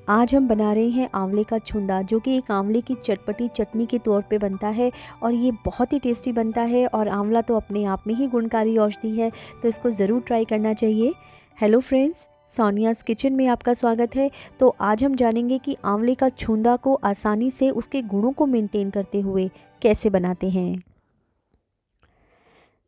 आज हम बना रहे हैं आंवले का छुंदा, जो कि एक आंवले की चटपटी चटनी के तौर पे बनता है और ये बहुत ही टेस्टी बनता है। और आंवला तो अपने आप में ही गुणकारी औषधि है, तो इसको ज़रूर ट्राई करना चाहिए। हेलो फ्रेंड्स, सोनियाज़ किचन में आपका स्वागत है। तो आज हम जानेंगे कि आंवले का छुंदा को आसानी से उसके गुणों को मेंटेन करते हुए कैसे बनाते हैं।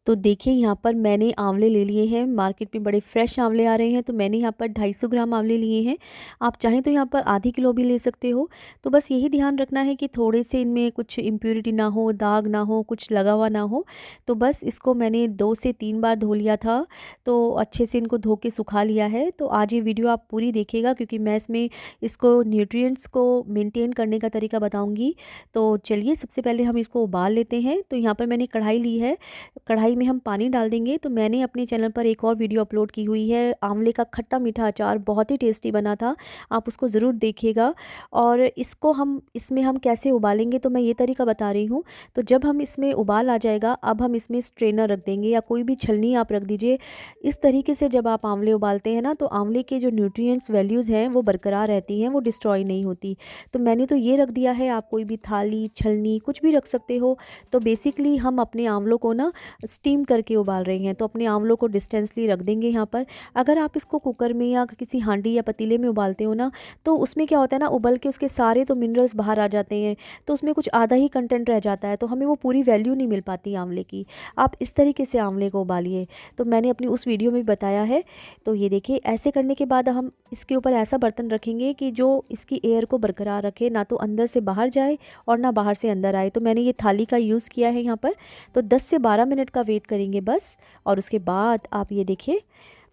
तो देखिए, यहाँ पर मैंने आंवले ले लिए हैं। मार्केट में बड़े फ्रेश आंवले आ रहे हैं, तो मैंने यहाँ पर 250 ग्राम आंवले लिए हैं। आप चाहें तो यहाँ पर आधी किलो भी ले सकते हो। तो बस यही ध्यान रखना है कि थोड़े से इनमें कुछ इम्प्योरिटी ना हो, दाग ना हो, कुछ लगा हुआ ना हो। तो बस इसको मैंने 2 से 3 बार धो लिया था, तो अच्छे से इनको धो के सुखा लिया है। तो आज ये वीडियो आप पूरी देखिएगा, क्योंकि मैं इसमें इसको न्यूट्रिएंट्स को मेनटेन करने का तरीका बताऊँगी। तो चलिए, सबसे पहले हम इसको उबाल लेते हैं। तो यहाँ पर मैंने कढ़ाई ली है, कढ़ाई में हम पानी डाल देंगे। तो मैंने अपने चैनल पर एक और वीडियो अपलोड की हुई है, आंवले का खट्टा मीठा अचार, बहुत ही टेस्टी बना था, आप उसको ज़रूर देखिएगा। और इसमें हम कैसे उबालेंगे, तो मैं ये तरीका बता रही हूँ। तो जब हम इसमें उबाल आ जाएगा, अब हम इसमें स्ट्रेनर रख देंगे या कोई भी छलनी आप रख दीजिए। इस तरीके से जब आप आंवले उबालते हैं ना, तो आंवले के जो न्यूट्रिएंट्स वैल्यूज़ हैं वो बरकरार रहती हैं, वो डिस्ट्रॉय नहीं होती। तो मैंने तो ये रख दिया है, आप कोई भी थाली, छलनी कुछ भी रख सकते हो। तो बेसिकली हम अपने आंवलों को ना स्टीम करके उबाल रहे हैं, तो अपने आंवलों को डिस्टेंसली रख देंगे यहाँ पर। अगर आप इसको कुकर में या किसी हांडी या पतीले में उबालते हो ना, तो उसमें क्या होता है ना, उबल के उसके सारे तो मिनरल्स बाहर आ जाते हैं, तो उसमें कुछ आधा ही कंटेंट रह जाता है, तो हमें वो पूरी वैल्यू नहीं मिल पाती आंवले की। आप इस तरीके से आंवले को उबालिए, तो मैंने अपनी उस वीडियो में बताया है। तो ये देखिए, ऐसे करने के बाद हम इसके ऊपर ऐसा बर्तन रखेंगे कि जो इसकी एयर को बरकरार रखे, ना तो अंदर से बाहर जाए और ना बाहर से अंदर आए। तो मैंने ये थाली का यूज़ किया है यहाँ पर। तो 10 से 12 मिनट का वेट करेंगे बस। और उसके बाद आप ये देखिए,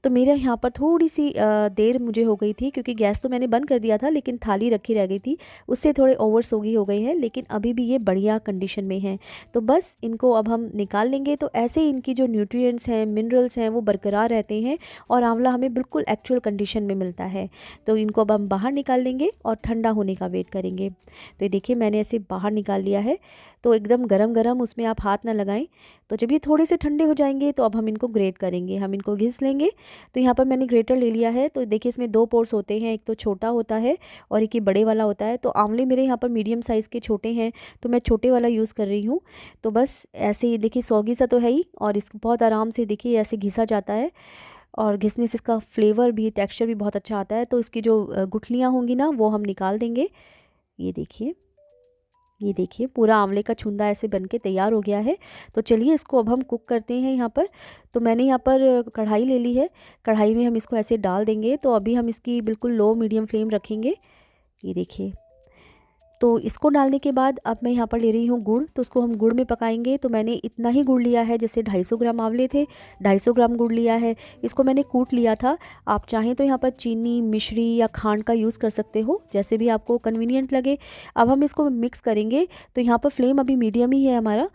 तो मेरे यहाँ पर थोड़ी सी देर मुझे हो गई थी, क्योंकि गैस तो मैंने बंद कर दिया था, लेकिन थाली रखी रह गई थी, उससे थोड़े ओवर सोगी हो गई है, लेकिन अभी भी ये बढ़िया कंडीशन में है। तो बस इनको अब हम निकाल लेंगे। तो ऐसे ही इनकी जो न्यूट्रिएंट्स हैं, मिनरल्स हैं, वो बरकरार रहते हैं और आंवला हमें बिल्कुल एक्चुअल कंडीशन में मिलता है। तो इनको अब हम बाहर निकाल लेंगे और ठंडा होने का वेट करेंगे। तो ये देखिए, मैंने ऐसे बाहर निकाल लिया है। तो एकदम गरम गरम, उसमें आप हाथ ना लगाएं। तो जब ये थोड़े से ठंडे हो जाएंगे, तो अब हम इनको ग्रेट करेंगे, हम इनको घिस लेंगे। तो यहाँ पर मैंने ग्रेटर ले लिया है। तो देखिए, इसमें 2 पोर्स होते हैं, एक तो छोटा होता है और एक ये बड़े वाला होता है। तो आंवले मेरे यहाँ पर मीडियम साइज़ के छोटे हैं, तो मैं छोटे वाला यूज़ कर रही हूँ। तो बस ऐसे ही देखिए, सौगी सा तो है ही, और इसको बहुत आराम से देखिए ऐसे घिसा जाता है, और घिसने से इसका फ्लेवर भी, टेक्स्चर भी बहुत अच्छा आता है। तो इसकी जो गुठलियाँ होंगी ना, वो हम निकाल देंगे। ये देखिए पूरा आंवले का छुंदा ऐसे बनके तैयार हो गया है। तो चलिए, इसको अब हम कुक करते हैं यहाँ पर। तो मैंने यहाँ पर कढ़ाई ले ली है, कढ़ाई में हम इसको ऐसे डाल देंगे। तो अभी हम इसकी बिल्कुल लो मीडियम फ्लेम रखेंगे। ये देखिए, तो इसको डालने के बाद अब मैं यहाँ पर ले रही हूँ गुड़। तो उसको हम गुड़ में पकाएंगे। तो मैंने इतना ही गुड़ लिया है, जैसे 250 ग्राम आंवले थे, 250 ग्राम गुड़ लिया है। इसको मैंने कूट लिया था। आप चाहें तो यहाँ पर चीनी, मिश्री या खांड का यूज़ कर सकते हो, जैसे भी आपको कन्वीनियंट लगे। अब हम इसको मिक्स करेंगे। तो यहाँ पर फ्लेम अभी मीडियम ही है हमारा।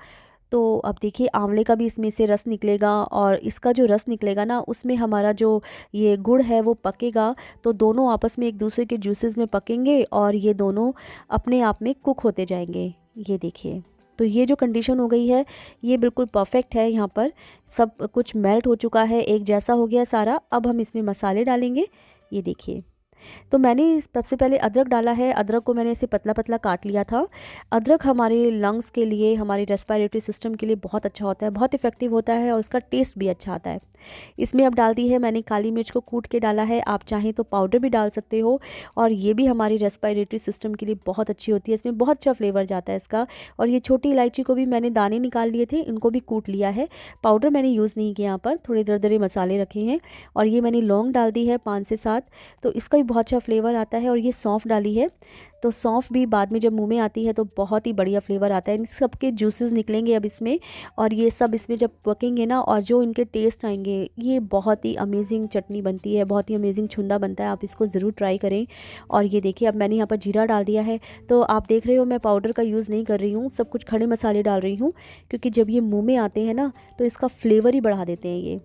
तो अब देखिए, आंवले का भी इसमें से रस निकलेगा, और इसका जो रस निकलेगा ना, उसमें हमारा जो ये गुड़ है वो पकेगा। तो दोनों आपस में एक दूसरे के जूसेस में पकेंगे और ये दोनों अपने आप में कुक होते जाएंगे। ये देखिए, तो ये जो कंडीशन हो गई है, ये बिल्कुल परफेक्ट है। यहाँ पर सब कुछ मेल्ट हो चुका है, एक जैसा हो गया सारा। अब हम इसमें मसाले डालेंगे। ये देखिए, तो मैंने सबसे पहले अदरक डाला है। अदरक को मैंने ऐसे पतला पतला काट लिया था। अदरक हमारे लंग्स के लिए, हमारे रेस्पिरेटरी सिस्टम के लिए बहुत अच्छा होता है, बहुत इफ़ेक्टिव होता है, और उसका टेस्ट भी अच्छा आता है। इसमें अब डाल दी है मैंने काली मिर्च को कूट के डाला है, आप चाहें तो पाउडर भी डाल सकते हो, और ये भी हमारी रेस्पिरेटरी सिस्टम के लिए बहुत अच्छी होती है, इसमें बहुत अच्छा फ्लेवर जाता है इसका। और ये छोटी इलायची को भी मैंने दाने निकाल लिए थे, इनको भी कूट लिया है। पाउडर मैंने यूज़ नहीं किया, यहाँ पर थोड़े दरदरे मसाले रखे हैं। और ये मैंने लौंग डाल दी है 5 से 7, तो इसका भी बहुत अच्छा फ्लेवर आता है। और ये सौंफ डाली है, तो सौंफ भी बाद में जब मुंह में आती है तो बहुत ही बढ़िया फ्लेवर आता है। इन सब के जूसेस निकलेंगे अब इसमें, और ये सब इसमें जब पकेंगे ना, और जो इनके टेस्ट आएंगे, ये बहुत ही अमेजिंग चटनी बनती है, बहुत ही अमेजिंग छुंदा बनता है। आप इसको ज़रूर ट्राई करें। और ये देखिए, अब मैंने यहाँ पर जीरा डाल दिया है। तो आप देख रहे हो, मैं पाउडर का यूज़ नहीं कर रही हूँ, सब कुछ खड़े मसाले डाल रही हूँ, क्योंकि जब ये मुँह में आते हैं ना, तो इसका फ्लेवर ही बढ़ा देते हैं। ये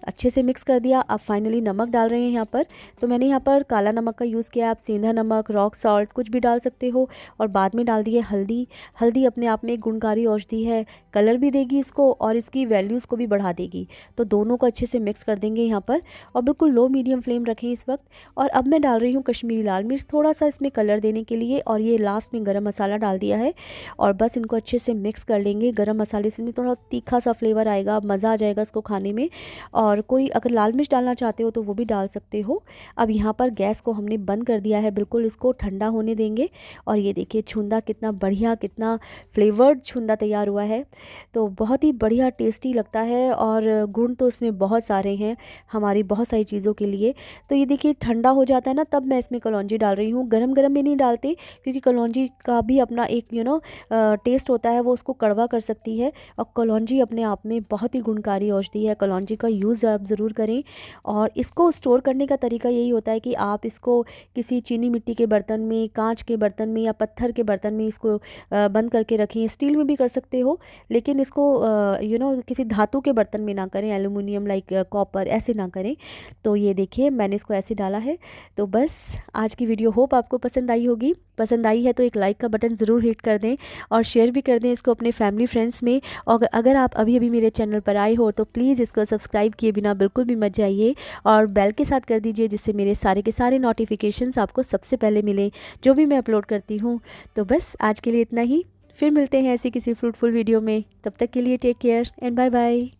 अच्छे से मिक्स कर दिया। अब फाइनली नमक डाल रहे हैं यहाँ पर। तो मैंने यहाँ पर काला काला नमक का यूज़ किया है, आप सेंधा नमक, रॉक सॉल्ट कुछ भी डाल सकते हो। और बाद में डाल दिए हल्दी। हल्दी अपने आप में एक गुणकारी औषधि है, कलर भी देगी इसको और इसकी वैल्यूज़ को भी बढ़ा देगी। तो दोनों को अच्छे से मिक्स कर देंगे यहाँ पर, और बिल्कुल लो मीडियम फ्लेम रखें इस वक्त। और अब मैं डाल रही हूँ कश्मीरी लाल मिर्च थोड़ा सा इसमें कलर देने के लिए, और ये लास्ट में गरम मसाला डाल दिया है। और बस इनको अच्छे से मिक्स कर लेंगे। गरम मसाले से थोड़ा तीखा सा फ्लेवर आएगा, मज़ा आ जाएगा इसको खाने में। और कोई अगर लाल मिर्च डालना चाहते हो तो वो भी डाल सकते हो। अब यहाँ पर गैस को हमने बंद कर दिया है, बिल्कुल इसको ठंडा होने देंगे। और ये देखिए छुंदा कितना बढ़िया, कितना फ्लेवर्ड छुंदा तैयार हुआ है। तो बहुत ही बढ़िया टेस्टी लगता है, और गुण तो इसमें बहुत सारे हैं हमारी बहुत सारी चीज़ों के लिए। तो ये देखिए ठंडा हो जाता है ना, तब मैं इसमें कलौंजी डाल रही हूँ। गरम गरम में नहीं डालते, क्योंकि कलौंजी का भी अपना एक टेस्ट होता है, वो उसको कड़वा कर सकती है। और कलौंजी अपने आप में बहुत ही गुणकारी औषधि है, कलौंजी का यूज़ आप ज़रूर करें। और इसको स्टोर करने का तरीका यही होता है कि आप इसको किसी चीनी मिट्टी के बर्तन में, कांच के बर्तन में या पत्थर के बर्तन में इसको बंद करके रखें। स्टील में भी कर सकते हो, लेकिन इसको किसी धातु के बर्तन में ना करें, एल्युमिनियम लाइक कॉपर ऐसे ना करें। तो ये देखिए मैंने इसको ऐसे डाला है। तो बस आज की वीडियो होप आपको पसंद आई होगी। पसंद आई है तो एक लाइक का बटन ज़रूर हिट कर दें, और शेयर भी कर दें इसको अपने फैमिली फ्रेंड्स में। और अगर आप अभी अभी मेरे चैनल पर आए हो तो प्लीज़ इसको सब्सक्राइब किए बिना बिल्कुल भी मत जाइए, और बेल के साथ कर दीजिए, जिससे मेरे सारे के सारे नोटिफिकेशंस आपको सबसे पहले मिलें जो भी मैं अपलोड करती हूँ। तो बस आज के लिए इतना ही, फिर मिलते हैं ऐसी किसी फ्रूटफुल वीडियो में। तब तक के लिए take care and bye bye.